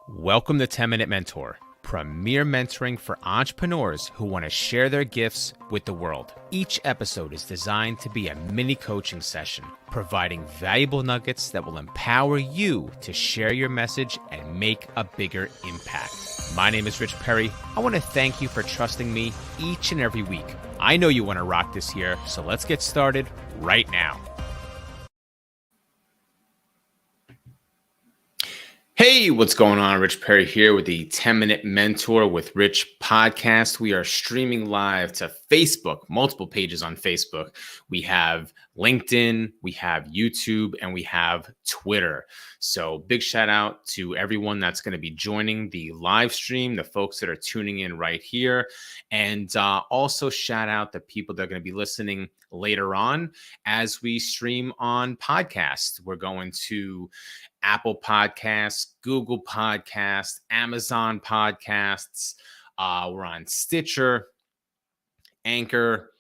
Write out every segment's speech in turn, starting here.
Welcome to 10-Minute Mentor, premier mentoring for entrepreneurs who want to share their gifts with the world. Each episode is designed to be a mini coaching session, providing valuable nuggets that will empower you to share your message and make a bigger impact. My name is Rich Perry. I want to thank you for trusting me each and every week. I know you want to rock this year, so let's get started right now. Hey, what's going on? Rich Perry here with the 10-Minute Mentor with Rich podcast. We are streaming live to Facebook, multiple pages on Facebook. We have LinkedIn, we have YouTube, and we have Twitter. So big shout out to everyone that's going to be joining the live stream, the folks that are tuning in right here. And also shout out the people that are going to be listening later on as we stream on podcasts. We're going to Apple Podcasts, Google Podcasts, Amazon Podcasts. We're on Stitcher, Anchor,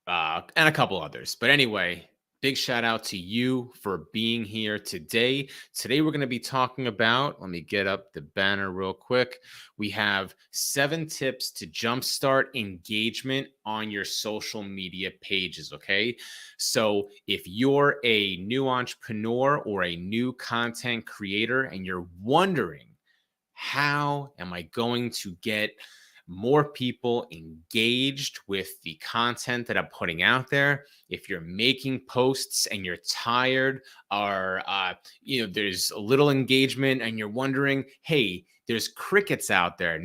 and a couple others. But anyway, big shout out to you for being here today. Today, we're going to be talking about, let me get up the banner real quick. We have 7 tips to jumpstart engagement on your social media pages, okay? So if you're a new entrepreneur or a new content creator and you're wondering, how am I going to get more people engaged with the content that I'm putting out there? If you're making posts and you're tired, or there's a little engagement and you're wondering, hey, there's crickets out there.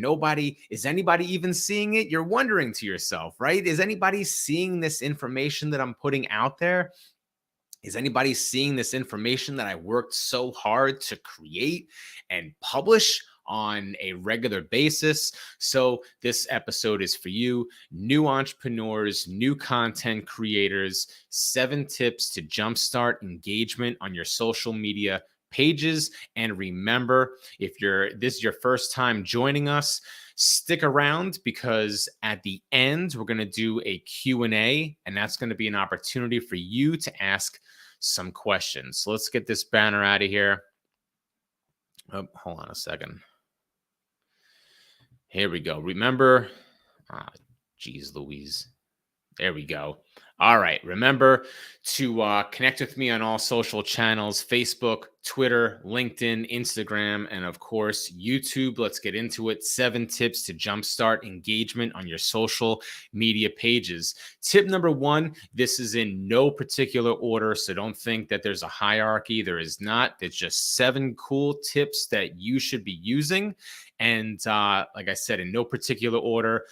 Is anybody even seeing it? You're wondering to yourself, right? Is anybody seeing this information that I'm putting out there? Is anybody seeing this information that I worked so hard to create and publish on a regular basis? So this episode is for you, new entrepreneurs, new content creators, 7 tips to jumpstart engagement on your social media pages. And remember, if this is your first time joining us, stick around, because at the end, we're going to do a Q&A, and that's going to be an opportunity for you to ask some questions. So let's get this banner out of here. Oh, hold on a second. Here we go. Remember, geez Louise. There we go. All right. Remember to connect with me on all social channels: Facebook, Twitter, LinkedIn, Instagram, and of course, YouTube. Let's get into it. 7 tips to jumpstart engagement on your social media pages. Tip number 1, this is in no particular order, so don't think that there's a hierarchy. There is not. It's just 7 cool tips that you should be using. And like I said, in no particular order.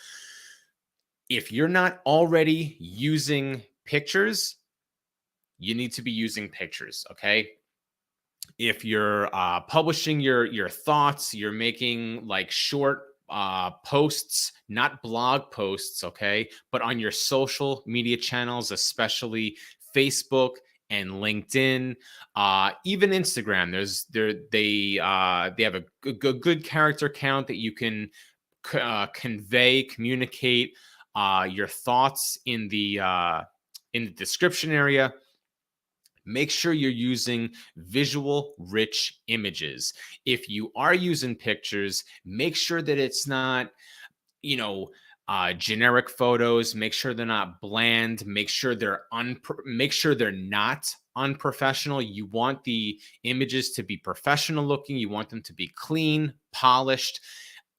If you're not already using pictures, you need to be using pictures, okay? If you're publishing your thoughts, you're making like short posts, not blog posts, okay? But on your social media channels, especially Facebook and LinkedIn, even Instagram, they have a good character count that you can communicate your thoughts in the description area. Make sure you're using visual rich images. If you are using pictures, make sure that it's not, generic photos. Make sure they're not bland. Make sure they're not unprofessional. You want the images to be professional looking. You want them to be clean, polished.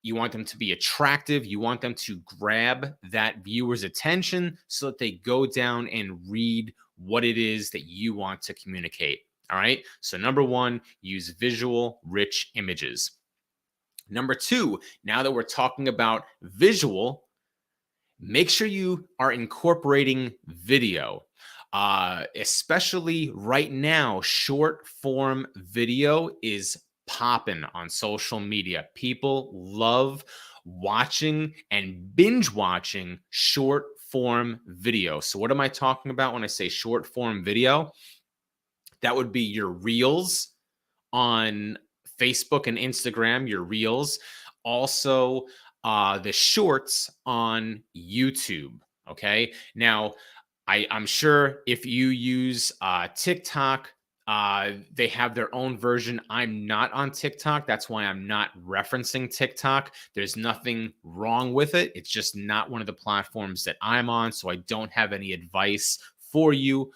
You want them to be attractive. You want them to grab that viewer's attention so that they go down and read what it is that you want to communicate. All right. So number 1, use visual rich images. Number 2, now that we're talking about visual, make sure you are incorporating video. Especially right now, short form video is popping on social media. People love watching and binge watching short form video. So what am I talking about when I say short form video? That would be your reels on Facebook and Instagram, your reels. Also, the shorts on YouTube. Okay. Now, I'm sure if you use TikTok, They have their own version. I'm not on TikTok. That's why I'm not referencing TikTok. There's nothing wrong with it. It's just not one of the platforms that I'm on. So I don't have any advice for you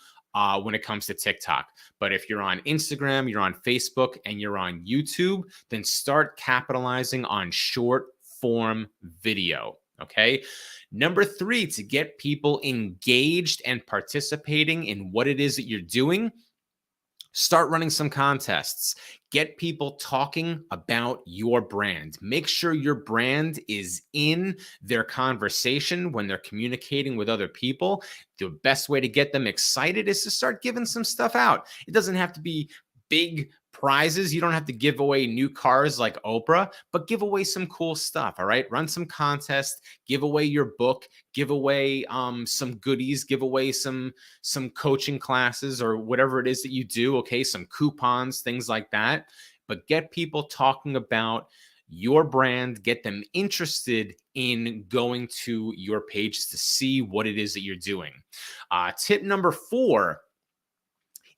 when it comes to TikTok. But if you're on Instagram, you're on Facebook, and you're on YouTube, then start capitalizing on short form video. Okay. Number three, to get people engaged and participating in what it is that you're doing, start running some contests. Get people talking about your brand. Make sure your brand is in their conversation when they're communicating with other people. The best way to get them excited is to start giving some stuff out. It doesn't have to be big prizes. You don't have to give away new cars like Oprah, but give away some cool stuff. All right. Run some contests, give away your book, give away some goodies, give away some coaching classes or whatever it is that you do. Okay. Some coupons, things like that. But get people talking about your brand, get them interested in going to your page to see what it is that you're doing. Tip number 4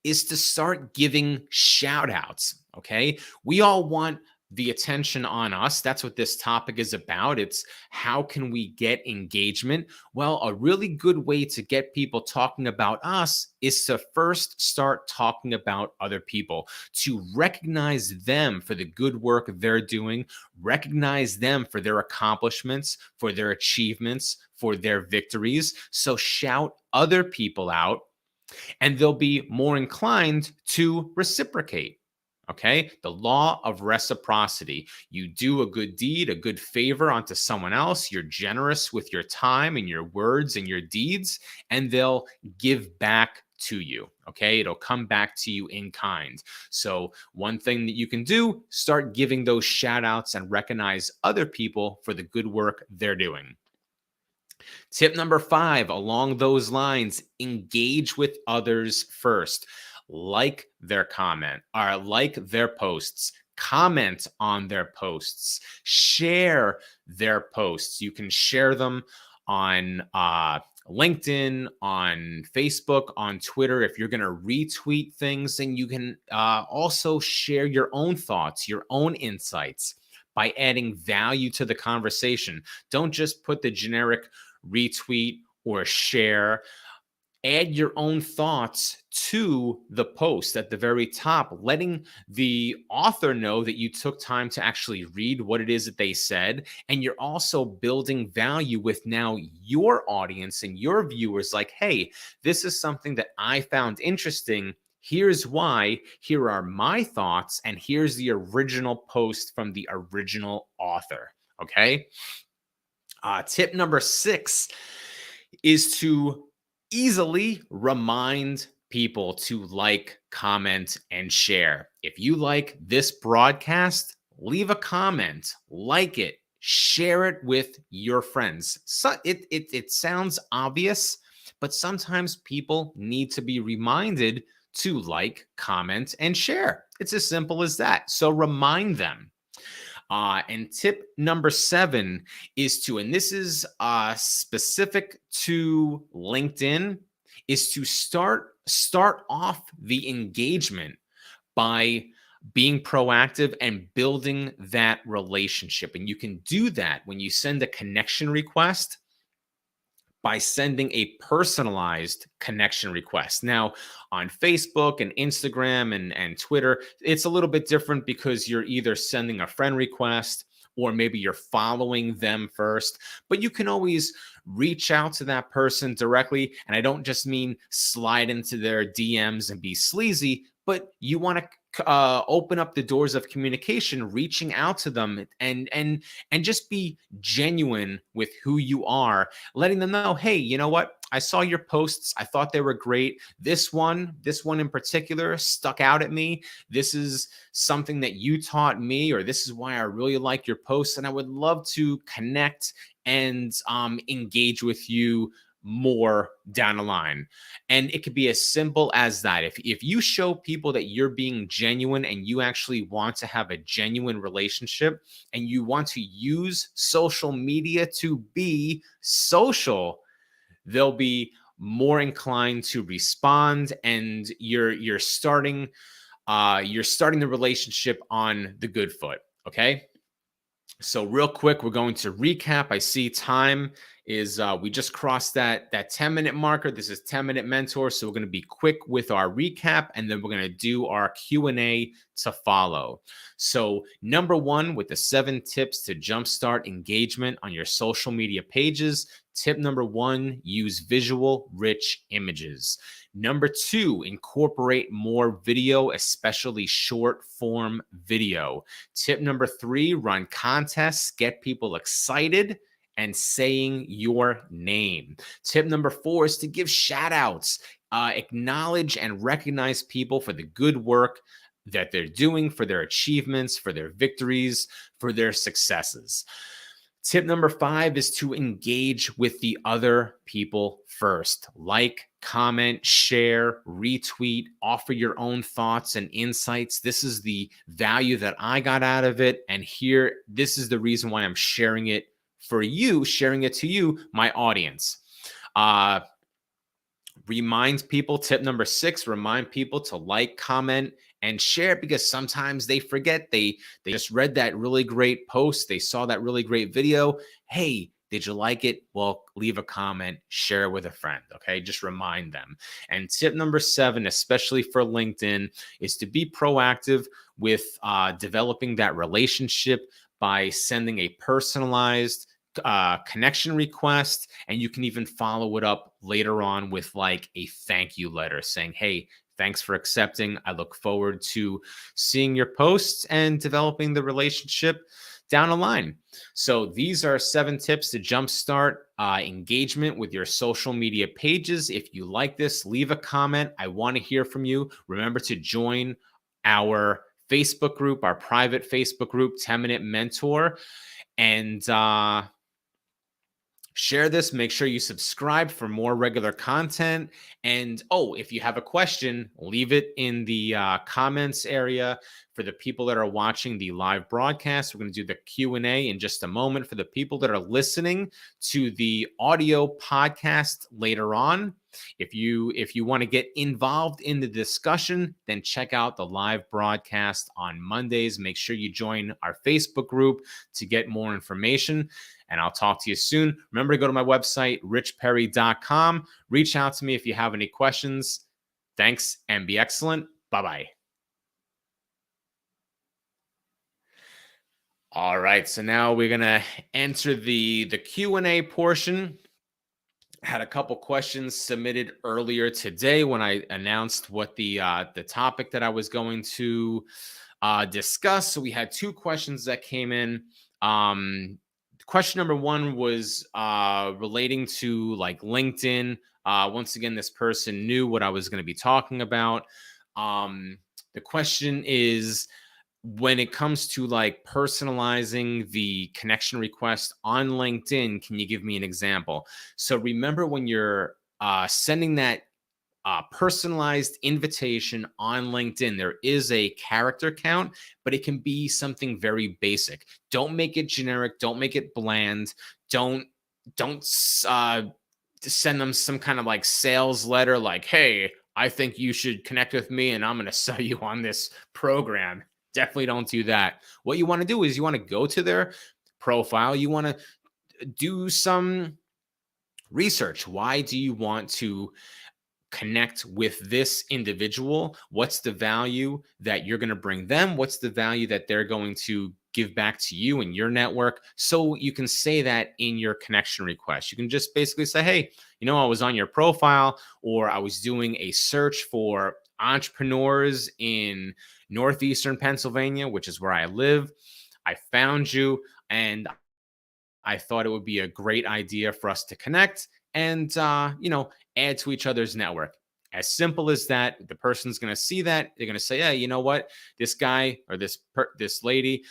is to start giving shout outs. Okay. We all want the attention on us. That's what this topic is about. It's how can we get engagement? Well, a really good way to get people talking about us is to first start talking about other people, to recognize them for the good work they're doing, recognize them for their accomplishments, for their achievements, for their victories. So shout other people out, and they'll be more inclined to reciprocate. Okay. The law of reciprocity. You do a good deed, a good favor onto someone else. You're generous with your time and your words and your deeds, and they'll give back to you. Okay. It'll come back to you in kind. So, one thing that you can do, start giving those shout outs and recognize other people for the good work they're doing. Tip number 5, along those lines, engage with others first. Like their comment or like their posts, comment on their posts, share their posts. You can share them on LinkedIn, on Facebook, on Twitter. If you're going to retweet things, then you can also share your own thoughts, your own insights by adding value to the conversation. Don't just put the generic retweet or share. Add your own thoughts to the post at the very top, letting the author know that you took time to actually read what it is that they said. And you're also building value with now your audience and your viewers. Like, hey, this is something that I found interesting. Here's why. Here are my thoughts. And here's the original post from the original author. Okay. Tip number 6 is to easily remind people to like, comment, and share. If you like this broadcast, leave a comment, like it, share it with your friends. So it sounds obvious, but sometimes people need to be reminded to like, comment, and share. It's as simple as that. So remind them. And tip number 7 is to, and this is specific to LinkedIn, is to start off the engagement by being proactive and building that relationship. And you can do that when you send a connection request by sending a personalized connection request. Now, on Facebook and Instagram and Twitter, it's a little bit different because you're either sending a friend request or maybe you're following them first, but you can always reach out to that person directly. And I don't just mean slide into their DMs and be sleazy, but you want to open up the doors of communication, reaching out to them and just be genuine with who you are, letting them know, hey, you know what? I saw your posts. I thought they were great. This one in particular stuck out at me. This is something that you taught me, or this is why I really like your posts. And I would love to connect and engage with you more down the line. And it could be as simple as that. If you show people that you're being genuine and you actually want to have a genuine relationship and you want to use social media to be social, they'll be more inclined to respond, and you're starting the relationship on the good foot. Okay. So real quick, we're going to recap. I see time is we just crossed that 10-minute marker. This is 10-minute mentor. So we're going to be quick with our recap, and then we're going to do our Q&A to follow. So number one, with the 7 tips to jumpstart engagement on your social media pages. Tip number 1, use visual rich images. Number 2, incorporate more video, especially short form video. Tip number 3, run contests, get people excited and saying your name. Tip number 4 is to give shout outs, acknowledge and recognize people for the good work that they're doing, for their achievements, for their victories, for their successes. Tip number 5 is to engage with the other people first. Like, comment, share, retweet, offer your own thoughts and insights. This is the value that I got out of it. And here, this is the reason why I'm sharing it for you, sharing it to you, my audience. Remind people, tip number 6, remind people to like, comment, and share, because sometimes they forget. They just read that really great post. They saw that really great video. Hey, did you like it? Well, leave a comment, share it with a friend. Okay. Just remind them. And tip number 7, especially for LinkedIn, is to be proactive with developing that relationship by sending a personalized connection request, and you can even follow it up later on with like a thank you letter saying, hey, thanks for accepting. I look forward to seeing your posts and developing the relationship down the line. So these are 7 tips to jumpstart engagement with your social media pages. If you like this, leave a comment. I want to hear from you. Remember to join our Facebook group, our private Facebook group, 10-Minute Mentor, and share this. Make sure you subscribe for more regular content. And if you have a question, leave it in the comments area. For the people that are watching the live broadcast, we're going to do the Q&A in just a moment. For the people that are listening to the audio podcast later on, if you want to get involved in the discussion, then check out the live broadcast on Mondays. Make sure you join our Facebook group to get more information. And I'll talk to you soon. Remember to go to my website, richperry.com. Reach out to me if you have any questions. Thanks, and be excellent. Bye-bye. All right, so now we're going to answer the Q&A portion. Had a couple questions submitted earlier today when I announced what the topic that I was going to discuss. So we had 2 questions that came in. Question number 1 was relating to like LinkedIn. Once again, this person knew what I was going to be talking about. The question is, when it comes to like personalizing the connection request on LinkedIn, can you give me an example? So remember, when you're sending that personalized invitation on LinkedIn, there is a character count, but it can be something very basic. Don't make it generic. Don't make it bland. Don't send them some kind of like sales letter like, hey, I think you should connect with me and I'm going to sell you on this program. Definitely don't do that. What you want to do is you want to go to their profile. You want to do some research. Why do you want to connect with this individual? What's the value that you're going to bring them? What's the value that they're going to give back to you and your network? So you can say that in your connection request. You can just basically say, hey, I was on your profile, or I was doing a search for entrepreneurs in Northeastern Pennsylvania, which is where I live. I found you, and I thought it would be a great idea for us to connect and, add to each other's network. As simple as that. The person's going to see that. They're going to say, hey, you know what? This guy or this lady,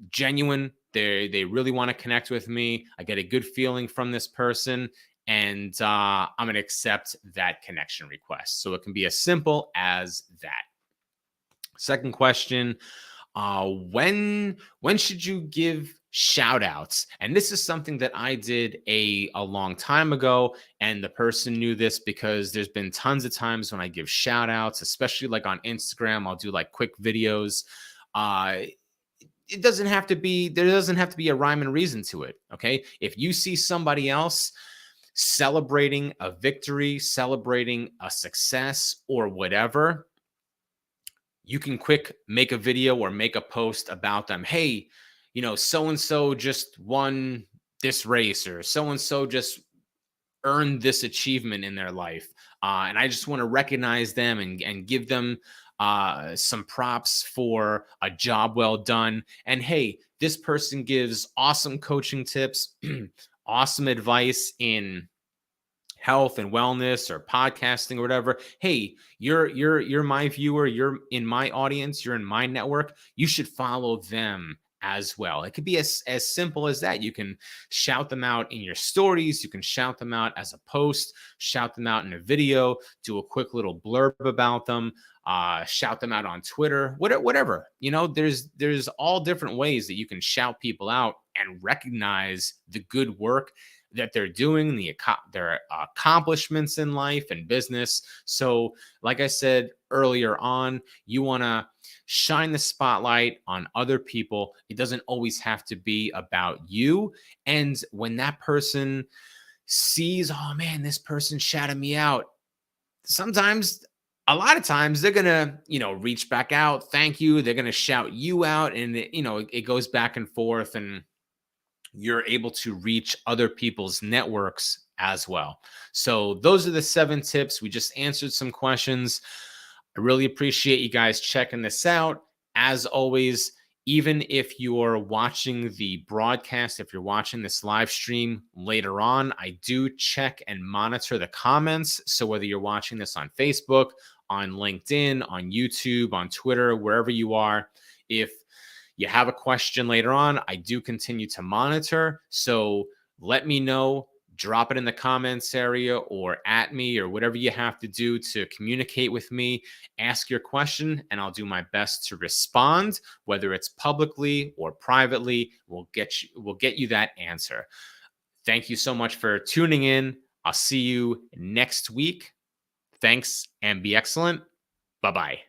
genuine. They really want to connect with me. I get a good feeling from this person, and I'm going to accept that connection request. So it can be as simple as that. Second question, when should you give shout outs. And this is something that I did a long time ago. And the person knew this because there's been tons of times when I give shout outs, especially like on Instagram. I'll do like quick videos. Uh, it doesn't have to be, there doesn't have to be a rhyme and reason to it. Okay. If you see somebody else celebrating a victory, celebrating a success, or whatever, you can quick make a video or make a post about them. Hey, so and so just won this race, or so and so just earned this achievement in their life. And I just want to recognize them and give them some props for a job well done. And hey, this person gives awesome coaching tips, awesome advice in health and wellness or podcasting or whatever. Hey, you're my viewer, you're in my audience, you're in my network, you should follow them as well. It could be as simple as that. You can shout them out in your stories, you can shout them out as a post, shout them out in a video, do a quick little blurb about them, shout them out on Twitter, whatever. There's all different ways that you can shout people out and recognize the good work that they're doing, their accomplishments in life and business. So, like I said earlier on, you want to shine the spotlight on other people. It doesn't always have to be about you. And when that person sees, oh man, this person shouted me out, sometimes, a lot of times, they're gonna, reach back out, thank you. They're gonna shout you out, and it goes back and forth, and you're able to reach other people's networks as well. So those are the 7 tips. We just answered some questions. I really appreciate you guys checking this out. As always, even if you're watching the broadcast, if you're watching this live stream later on, I do check and monitor the comments. So whether you're watching this on Facebook, on LinkedIn, on YouTube, on Twitter, wherever you are, if you have a question later on, I do continue to monitor. So let me know, drop it in the comments area or at me, or whatever you have to do to communicate with me. Ask your question and I'll do my best to respond, whether it's publicly or privately. We'll get you that answer. Thank you so much for tuning in. I'll see you next week. Thanks and be excellent. Bye-bye.